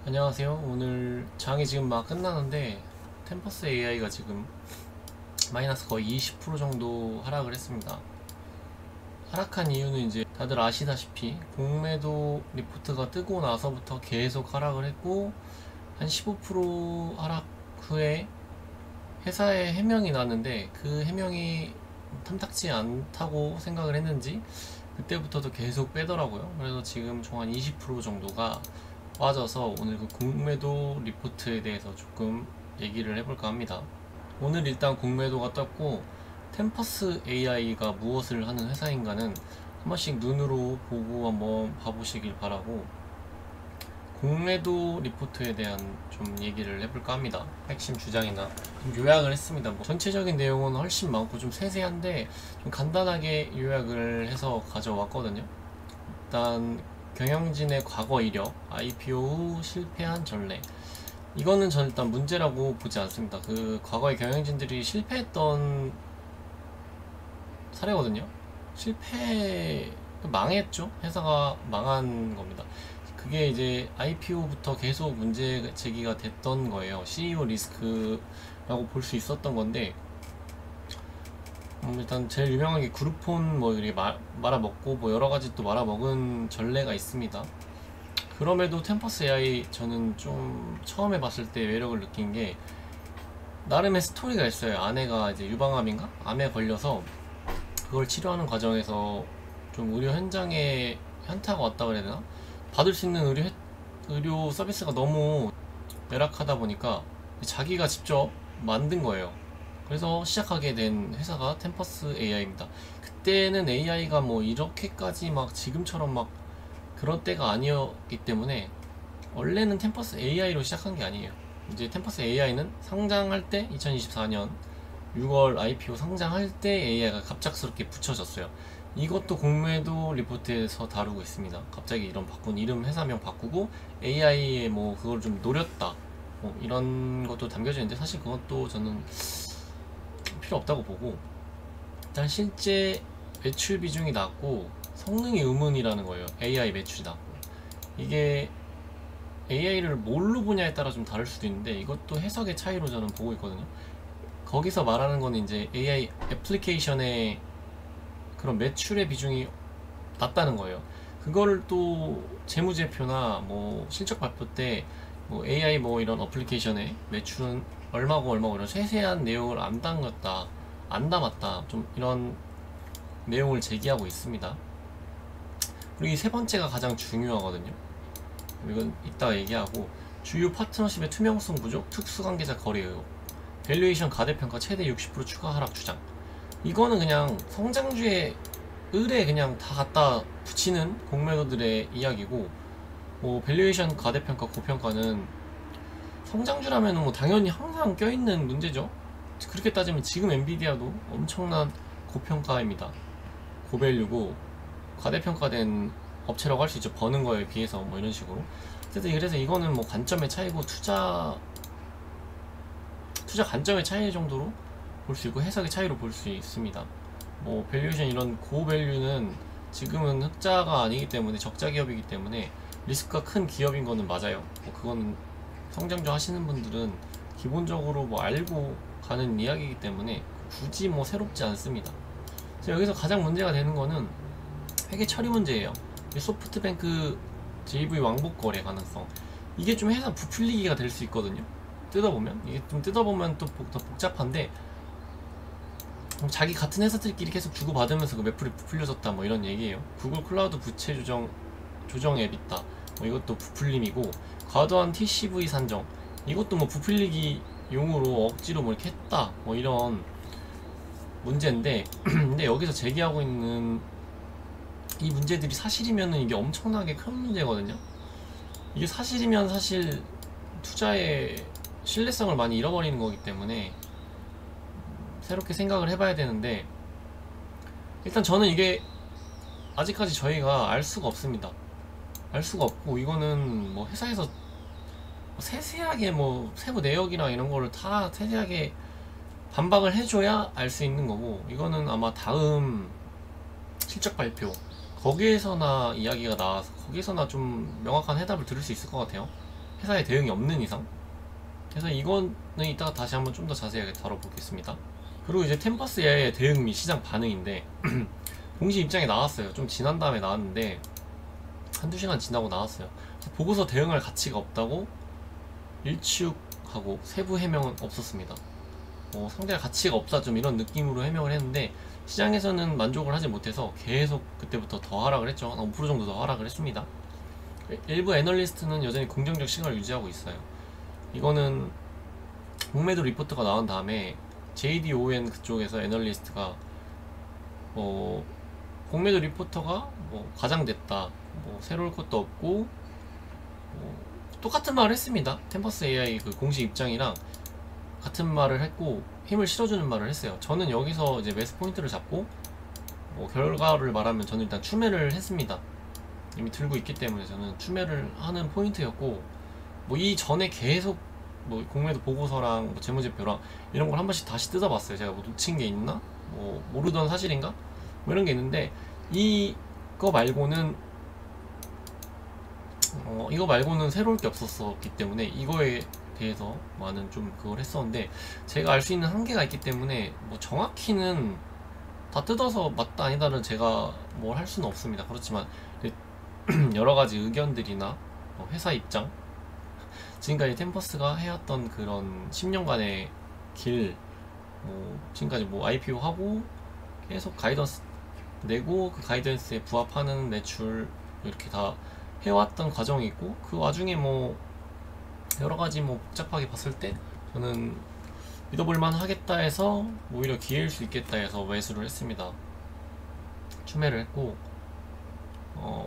안녕하세요. 오늘 장이 지금 막 끝나는데 템퍼스 AI가 지금 마이너스 거의 20% 정도 하락을 했습니다. 하락한 이유는 이제 다들 아시다시피 공매도 리포트가 뜨고 나서부터 계속 하락을 했고, 한 15% 하락 후에 회사에 해명이 났는데 그 해명이 탐탁지 않다고 생각을 했는지 그때부터도 계속 빼더라고요. 그래서 지금 총 한 20% 정도가 빠져서 오늘 그 공매도 리포트에 대해서 조금 얘기를 해볼까 합니다. 오늘 일단 공매도가 떴고, 템퍼스 AI가 무엇을 하는 회사인가는 한 번씩 눈으로 보고 한번 봐보시길 바라고, 공매도 리포트에 대한 좀 얘기를 해볼까 합니다. 핵심 주장이나 좀 요약을 했습니다. 뭐 전체적인 내용은 훨씬 많고 좀 세세한데 좀 간단하게 요약을 해서 가져왔거든요. 일단 경영진의 과거 이력, IPO 후 실패한 전례. 이거는 전 일단 문제라고 보지 않습니다. 그 과거의 경영진들이 실패했던 사례거든요. 실패 망했죠. 회사가 망한 겁니다. 그게 이제 IPO부터 계속 문제 제기가 됐던 거예요. CEO 리스크라고 볼 수 있었던 건데, 일단 제일 유명한 게 그룹폰 뭐 이렇게 말아먹고 뭐 여러 가지 또 말아먹은 전례가 있습니다. 그럼에도 템퍼스 AI 저는 좀 처음에 봤을 때 매력을 느낀 게, 나름의 스토리가 있어요. 아내가 이제 유방암인가? 암에 걸려서 그걸 치료하는 과정에서 좀 의료 현장에 현타가 왔다 그래야 되나? 받을 수 있는 의료 서비스가 너무 열악하다 보니까 자기가 직접 만든 거예요. 그래서 시작하게 된 회사가 템퍼스 AI입니다. 그때는 AI가 뭐 이렇게까지 막 지금처럼 막 그런 때가 아니었기 때문에, 원래는 템퍼스 AI로 시작한 게 아니에요. 이제 템퍼스 AI는 상장할 때 2024년 6월 IPO 상장할 때 AI가 갑작스럽게 붙여졌어요. 이것도 공매도 리포트에서 다루고 있습니다. 갑자기 이런 바꾼 이름 회사명 바꾸고 AI에 뭐 그걸 좀 노렸다, 뭐 이런 것도 담겨져 있는데, 사실 그것도 저는 필요 없다고 보고, 일단 실제 매출 비중이 낮고 성능이 의문이라는 거예요. AI 매출이 낮고. 이게 AI를 뭘로 보냐에 따라 좀 다를 수도 있는데, 이것도 해석의 차이로 저는 보고 있거든요. 거기서 말하는 거는 이제 AI 애플리케이션의 그런 매출의 비중이 낮다는 거예요. 그거를 또 재무제표나 뭐 실적 발표 때 뭐 AI 뭐 이런 어플리케이션의 매출은 얼마고 얼마고 이런 세세한 내용을 안 담갔다, 안 담았다, 좀 이런 내용을 제기하고 있습니다. 그리고 이 세 번째가 가장 중요하거든요. 이건 이따가 얘기하고, 주요 파트너십의 투명성 부족, 특수관계자 거래 의혹, 밸류에이션 가대평가 최대 60% 추가 하락 주장. 이거는 그냥 성장주의 을에 그냥 다 갖다 붙이는 공매도들의 이야기고, 뭐 밸류에이션 가대평가 고평가는 성장주라면 뭐 당연히 항상 껴있는 문제죠. 그렇게 따지면 지금 엔비디아도 엄청난 고평가입니다. 고밸류고 과대평가된 업체라고 할 수 있죠. 버는 거에 비해서 뭐 이런 식으로. 어쨌든 그래서 이거는 뭐 관점의 차이고 투자 관점의 차이 정도로 볼 수 있고 해석의 차이로 볼 수 있습니다. 뭐 밸류에이션 이런 고밸류는 지금은 흑자가 아니기 때문에, 적자 기업이기 때문에 리스크가 큰 기업인 거는 맞아요. 뭐 그거는 성장주 하시는 분들은 기본적으로 뭐 알고 가는 이야기이기 때문에 굳이 뭐 새롭지 않습니다. 그래서 여기서 가장 문제가 되는 거는 회계 처리 문제예요. 소프트뱅크 JV 왕복 거래 가능성, 이게 좀 회사 부풀리기가 될 수 있거든요. 뜯어보면 이게 좀 뜯어보면 또 더 복잡한데, 자기 같은 회사들끼리 계속 주고받으면서 그 매출이 부풀려졌다 뭐 이런 얘기예요. 구글 클라우드 부채 조정 앱 있다, 뭐 이것도 부풀림이고, 과도한 TCV 산정, 이것도 뭐 부풀리기 용으로 억지로 뭐 이렇게 했다, 뭐 이런 문제인데 근데 여기서 제기하고 있는 이 문제들이 사실이면은 이게 엄청나게 큰 문제거든요. 이게 사실이면 사실 투자의 신뢰성을 많이 잃어버리는 거기 때문에 새롭게 생각을 해봐야 되는데, 일단 저는 이게 아직까지 저희가 알 수가 없습니다. 알 수가 없고, 이거는 뭐 회사에서 세세하게 뭐 세부 내역이나 이런 거를 다 세세하게 반박을 해줘야 알 수 있는 거고, 이거는 아마 다음 실적 발표 거기에서나 이야기가 나와서 거기서나 좀 명확한 해답을 들을 수 있을 것 같아요. 회사에 대응이 없는 이상. 그래서 이거는 이따가 다시 한번 좀 더 자세하게 다뤄보겠습니다. 그리고 이제 템퍼스의 대응 및 시장 반응인데 공시 입장에 나왔어요. 좀 지난 다음에 나왔는데 한두 시간 지나고 나왔어요. 보고서 대응할 가치가 없다고 일축하고 세부 해명은 없었습니다. 상대가 가치가 없다 좀 이런 느낌으로 해명을 했는데 시장에서는 만족을 하지 못해서 계속 그때부터 더 하락을 했죠. 한 5% 정도 더 하락을 했습니다. 일부 애널리스트는 여전히 긍정적 시각을 유지하고 있어요. 이거는 공매도 리포트가 나온 다음에 JDON 그쪽에서 애널리스트가 공매도 리포터가 과장됐다, 새로울 것도 없고, 똑같은 말을 했습니다. 템퍼스 AI 그 공식 입장이랑 같은 말을 했고 힘을 실어주는 말을 했어요. 저는 여기서 이제 매수 포인트를 잡고 결과를 말하면 저는 일단 추매를 했습니다. 이미 들고 있기 때문에 저는 추매를 하는 포인트였고, 이 전에 계속 공매도 보고서랑 재무제표랑 이런 걸 한 번씩 다시 뜯어봤어요. 제가 놓친 게 있나? 모르던 사실인가? 이런 게 있는데 이거 말고는 새로울 게 없었기 때문에 이거에 대해서 많은 좀 그걸 했었는데, 제가 알 수 있는 한계가 있기 때문에 정확히는 다 뜯어서 맞다 아니다는 제가 뭘 할 수는 없습니다. 그렇지만 여러가지 의견들이나 회사 입장, 지금까지 템퍼스가 해왔던 그런 10년간의 길, 지금까지 IPO 하고 계속 가이던스 내고 그 가이던스에 부합하는 매출 이렇게 다 해왔던 과정이 있고, 그 와중에 여러가지 복잡하게 봤을 때 저는 믿어볼만 하겠다 해서 오히려 기회일 수 있겠다 해서 매수를 했습니다. 추매를 했고,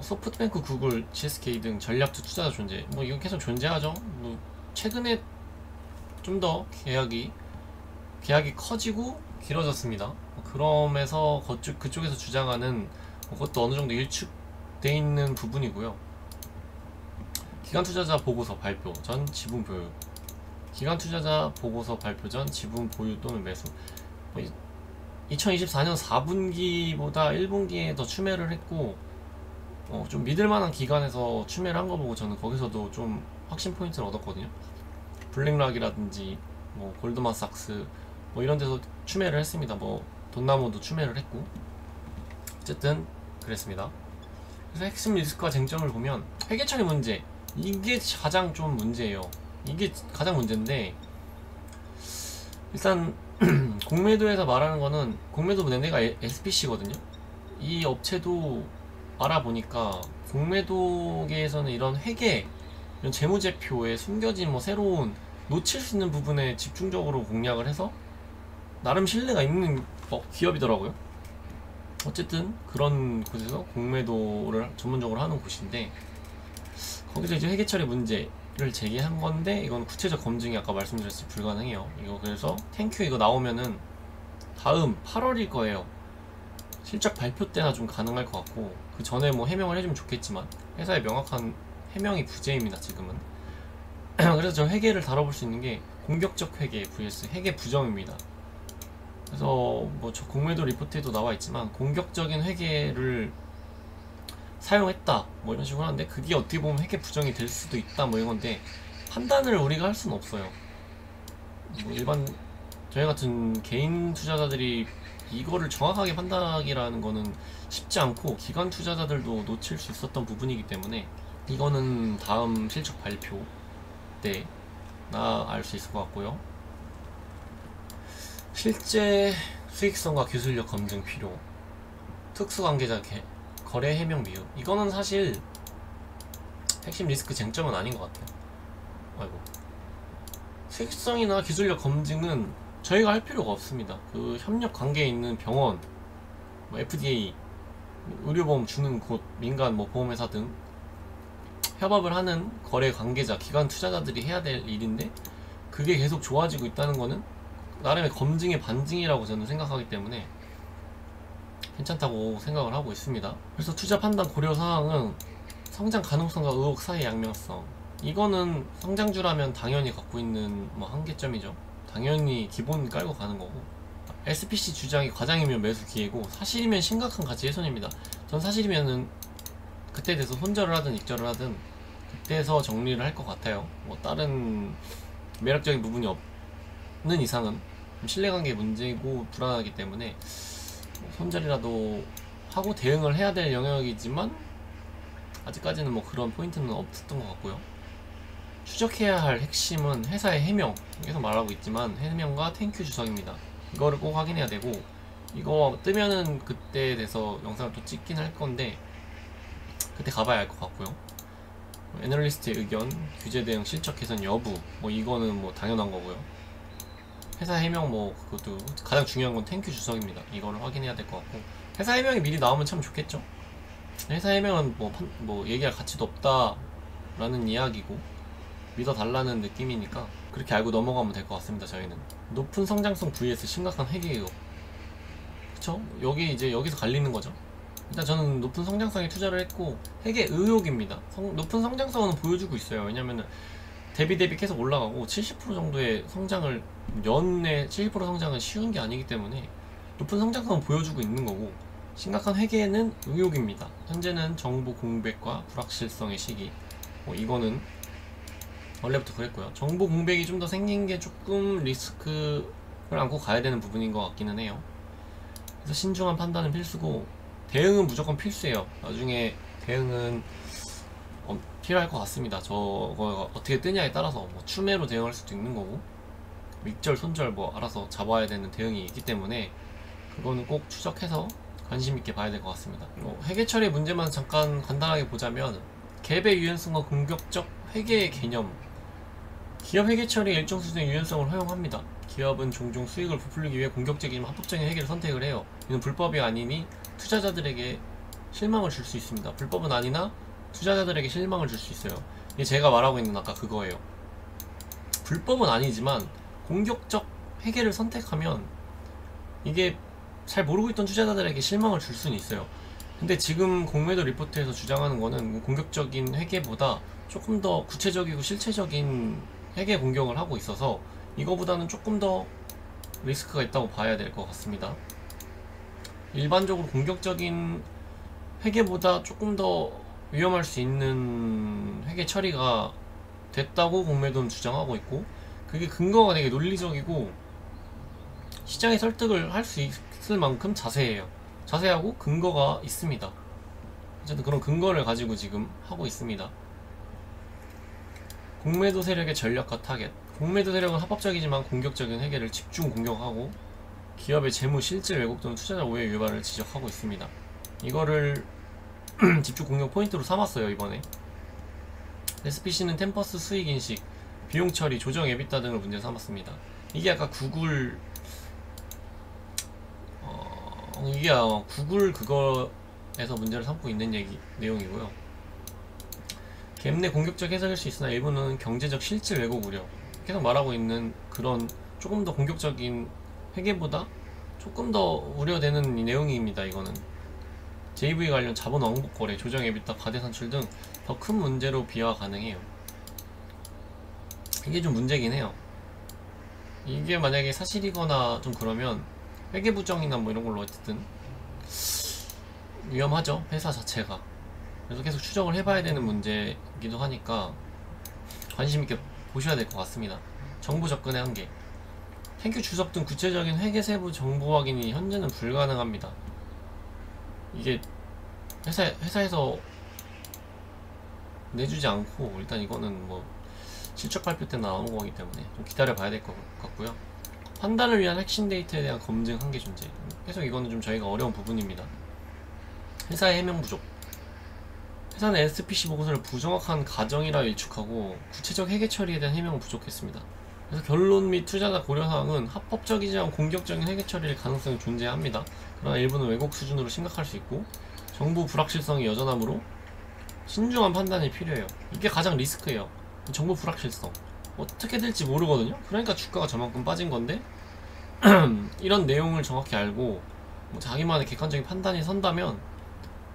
소프트뱅크, 구글, GSK 등 전략주 투자자 존재, 이건 계속 존재하죠. 최근에 좀 더 계약이 커지고 길어졌습니다. 그러면서 그쪽에서 주장하는 그것도 어느 정도 일축돼 있는 부분이고요. 기관 투자자 보고서 발표 전 지분 보유, 기관 투자자 보고서 발표 전 지분 보유 또는 매수. 2024년 4분기보다 1분기에 더 추매를 했고, 좀 믿을만한 기관에서 추매를 한 거 보고 저는 거기서도 좀 확신 포인트를 얻었거든요. 블랙락이라든지 골드만삭스 이런 데서 추매를 했습니다. 돈나무도 추매를 했고, 어쨌든 그랬습니다. 그래서 핵심 리스크와 쟁점을 보면 회계 처리 문제, 이게 가장 좀 문제예요. 이게 가장 문제인데, 일단 공매도에서 말하는 거는, 공매도 내내가 SPC거든요. 이 업체도 알아보니까 공매도계에서는 이런 회계, 이런 재무제표에 숨겨진 새로운 놓칠 수 있는 부분에 집중적으로 공략을 해서 나름 신뢰가 있는 기업이더라고요. 어쨌든 그런 곳에서 공매도를 전문적으로 하는 곳인데, 거기서 이제 회계처리 문제를 제기한 건데, 이건 구체적 검증이 아까 말씀드렸듯이 불가능해요. 이거 그래서 땡큐 이거 나오면은 다음 8월일 거예요. 실적 발표 때나 좀 가능할 것 같고, 그 전에 해명을 해주면 좋겠지만 회사의 명확한 해명이 부재입니다, 지금은. 그래서 저 회계를 다뤄볼 수 있는 게 공격적 회계 vs 회계 부정입니다. 그래서 저 공매도 리포트에도 나와 있지만 공격적인 회계를 사용했다 이런 식으로 하는데, 그게 어떻게 보면 회계 부정이 될 수도 있다 이런 건데, 판단을 우리가 할 수는 없어요. 일반 저희 같은 개인 투자자들이 이거를 정확하게 판단하기라는 거는 쉽지 않고, 기관 투자자들도 놓칠 수 있었던 부분이기 때문에 이거는 다음 실적 발표 때나 알 수 있을 것 같고요. 실제 수익성과 기술력 검증 필요, 특수관계자 거래 해명 미흡, 이거는 사실 핵심 리스크 쟁점은 아닌 것 같아요. 수익성이나 기술력 검증은 저희가 할 필요가 없습니다. 그 협력 관계에 있는 병원, FDA, 의료보험 주는 곳, 민간 보험회사 등 협업을 하는 거래 관계자, 기관 투자자들이 해야 될 일인데, 그게 계속 좋아지고 있다는 거는 나름의 검증의 반증이라고 저는 생각하기 때문에 괜찮다고 생각을 하고 있습니다. 그래서 투자 판단 고려 사항은 성장 가능성과 의혹 사이의 양면성, 이거는 성장주라면 당연히 갖고 있는 한계점이죠. 당연히 기본 깔고 가는 거고, SPC 주장이 과장이면 매수 기회고, 사실이면 심각한 가치 훼손입니다. 전 사실이면은 그때 돼서 손절을 하든 익절을 하든 그때서 정리를 할 것 같아요. 뭐 다른 매력적인 부분이 없는 이상은 신뢰관계 문제고 불안하기 때문에 손절이라도 하고 대응을 해야 될 영역이지만 아직까지는 뭐 그런 포인트는 없었던 것 같고요. 추적해야 할 핵심은 회사의 해명, 계속 말하고 있지만 해명과 땡큐 주석입니다. 이거를 꼭 확인해야 되고, 이거 뜨면은 그때에 대해서 영상을 또 찍긴 할 건데 그때 가봐야 알 것 같고요. 애널리스트의 의견, 규제 대응 실적 개선 여부, 뭐 이거는 뭐 당연한 거고요. 회사 해명 뭐 그것도 가장 중요한 건 땡큐 주석입니다. 이거를 확인해야 될 것 같고, 회사 해명이 미리 나오면 참 좋겠죠. 회사 해명은 뭐 얘기할 가치도 없다라는 이야기고 믿어달라는 느낌이니까 그렇게 알고 넘어가면 될 것 같습니다. 저희는 높은 성장성 vs 심각한 회계 의혹, 그쵸? 여기 이제 여기서 갈리는 거죠. 일단 저는 높은 성장성에 투자를 했고 회계 의혹입니다. 높은 성장성은 보여주고 있어요. 왜냐면은 대비 계속 올라가고 70% 정도의 성장을, 연내 70% 성장은 쉬운 게 아니기 때문에 높은 성장성은 보여주고 있는 거고, 심각한 회계는 의혹입니다. 현재는 정보 공백과 불확실성의 시기, 뭐 이거는 원래부터 그랬고요. 정보 공백이 좀 더 생긴 게 조금 리스크를 안고 가야 되는 부분인 것 같기는 해요. 그래서 신중한 판단은 필수고 대응은 무조건 필수예요. 나중에 대응은 필요할 것 같습니다. 저거 어떻게 뜨냐에 따라서 뭐 추매로 대응할 수도 있는 거고 윗절 손절 뭐 알아서 잡아야 되는 대응이 있기 때문에 그거는 꼭 추적해서 관심 있게 봐야 될 것 같습니다. 회계 처리 문제만 잠깐 간단하게 보자면 갭의 유연성과 공격적 회계의 개념. 기업 회계 처리에 일정 수준의 유연성을 허용합니다. 기업은 종종 수익을 부풀리기 위해 공격적이지만 합법적인 회계를 선택을 해요. 이는 불법이 아니니 투자자들에게 실망을 줄 수 있습니다. 불법은 아니나 투자자들에게 실망을 줄 수 있어요. 이게 제가 말하고 있는 아까 그거예요. 불법은 아니지만 공격적 회계를 선택하면 이게 잘 모르고 있던 투자자들에게 실망을 줄 수는 있어요. 근데 지금 공매도 리포트에서 주장하는 거는 공격적인 회계보다 조금 더 구체적이고 실체적인 회계 공격을 하고 있어서 이거보다는 조금 더 리스크가 있다고 봐야 될 것 같습니다. 일반적으로 공격적인 회계보다 조금 더 위험할 수 있는 회계 처리가 됐다고 공매도는 주장하고 있고, 그게 근거가 되게 논리적이고 시장의 설득을 할 수 있을 만큼 자세하고 근거가 있습니다. 어쨌든 그런 근거를 가지고 지금 하고 있습니다. 공매도 세력의 전략과 타겟. 공매도 세력은 합법적이지만 공격적인 회계를 집중 공격하고 기업의 재무 실질 왜곡 또는 투자자 오해 유발을 지적하고 있습니다. 이거를 집중 공격 포인트로 삼았어요. 이번에 SPC는 템퍼스 수익 인식, 비용 처리, 조정 에비타 등을 문제 삼았습니다. 이게 아까 구글 이게 구글 그거에서 문제를 삼고 있는 내용이고요. 갭 내 공격적 해석일 수 있으나 일부는 경제적 실질 왜곡 우려, 계속 말하고 있는 그런 조금 더 공격적인 회계보다 조금 더 우려되는 이 내용입니다. 이거는 JV 관련 자본 왕복 거래, 조정 에비타, 과대 산출 등 더 큰 문제로 비화 가능해요. 이게 좀 문제긴 해요. 이게 만약에 사실이거나 좀 그러면 회계 부정이나 뭐 이런 걸로 어쨌든 위험하죠, 회사 자체가. 그래서 계속 추적을 해봐야 되는 문제이기도 하니까 관심 있게 보셔야 될 것 같습니다. 정보 접근의 한계. 땡큐 주석 등 구체적인 회계 세부 정보 확인이 현재는 불가능합니다. 이게 회사에서 내주지 않고 일단 이거는 뭐 실적 발표 때 나오는 거기 때문에 좀 기다려 봐야 될 것 같고요. 판단을 위한 핵심 데이터에 대한 검증 한계 존재. 계속 이거는 좀 저희가 어려운 부분입니다. 회사의 해명 부족. 회사는 SPC 보고서를 부정확한 가정이라 일축하고 구체적 회계 처리에 대한 해명은 부족했습니다. 그래서 결론 및 투자자 고려사항은 합법적이지만 공격적인 회계 처리일 가능성이 존재합니다. 그러나 일부는 왜곡 수준으로 심각할 수 있고 정보 불확실성이 여전하므로 신중한 판단이 필요해요. 이게 가장 리스크예요. 정보 불확실성. 어떻게 될지 모르거든요. 그러니까 주가가 저만큼 빠진 건데 이런 내용을 정확히 알고 뭐 자기만의 객관적인 판단이 선다면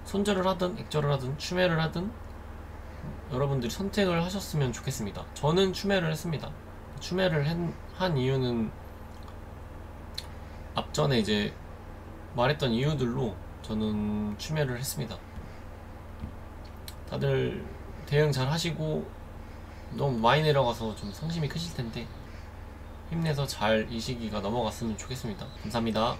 손절을 하든 액절을 하든 추매를 하든 여러분들이 선택을 하셨으면 좋겠습니다. 저는 추매를 했습니다. 추매를 한 이유는 앞전에 이제 말했던 이유들로 저는 추매를 했습니다. 다들 대응 잘 하시고 너무 많이 내려가서 좀 상심이 크실 텐데 힘내서 잘 이 시기가 넘어갔으면 좋겠습니다. 감사합니다.